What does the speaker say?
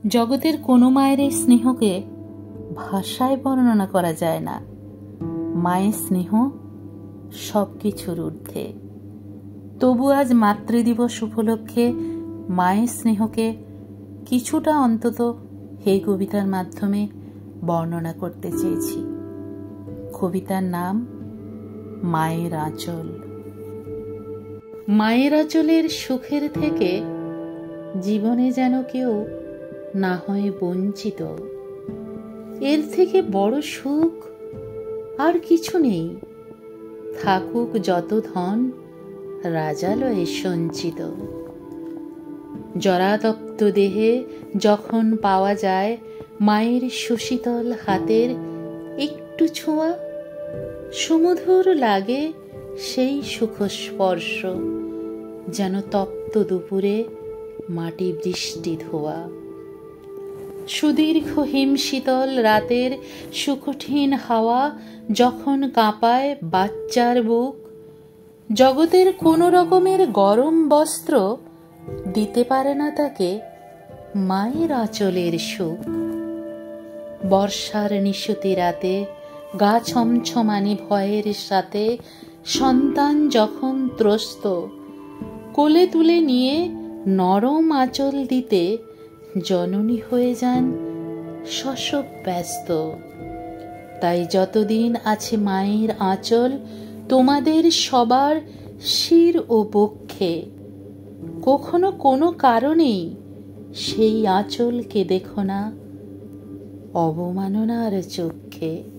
জগতের কোনো মায়ের এই স্নেহকে ভাষায় বর্ণনা করা যায় না। মায়ের স্নেহ সব কিছুর ঊর্ধ্বে। তবু আজ মাতৃদিবস উপলক্ষে মায়ের স্নেহকে কিছুটা অন্তত এই কবিতার মাধ্যমে বর্ণনা করতে চেয়েছি। কবিতার নাম মায়ের আঁচল। মায়ের আঁচলের সুখের থেকে জীবনে যেন কেউ না হয় বঞ্চিত। এর থেকে বড় সুখ আর কিছু নেই, থাকুক যত ধন রাজালয়ে সঞ্চিত। জরাতপ্ত দেহে যখন পাওয়া যায় মায়ের সুশীতল হাতের একটু ছোঁয়া, সুমধুর লাগে সেই সুখ স্পর্শ, যেন তপ্ত দুপুরে মাটি বৃষ্টি ধোয়া। সুদীর্ঘ হিমশীতল রাতের সুকঠিন হাওয়া যখন কাঁপায় বাচ্চার বুক, জগতের কোনো রকমের গরম বস্ত্র দিতে পারে না তাকে মায়ের আঁচলের সুখ। বর্ষার নিশুতি রাতে গা ছমছমানি ভয়ের সাথে সন্তান যখন ত্রস্ত, কোলে তুলে নিয়ে নরম আঁচল দিতে জননী হয়ে যান শশব ব্যস্ত। তাই যতদিন আছে মায়ের আঁচল তোমাদের সবার শির ও বক্ষে, কখনো কোনো কারণেই সেই আঁচলকে দেখো না অবমাননার চক্ষে।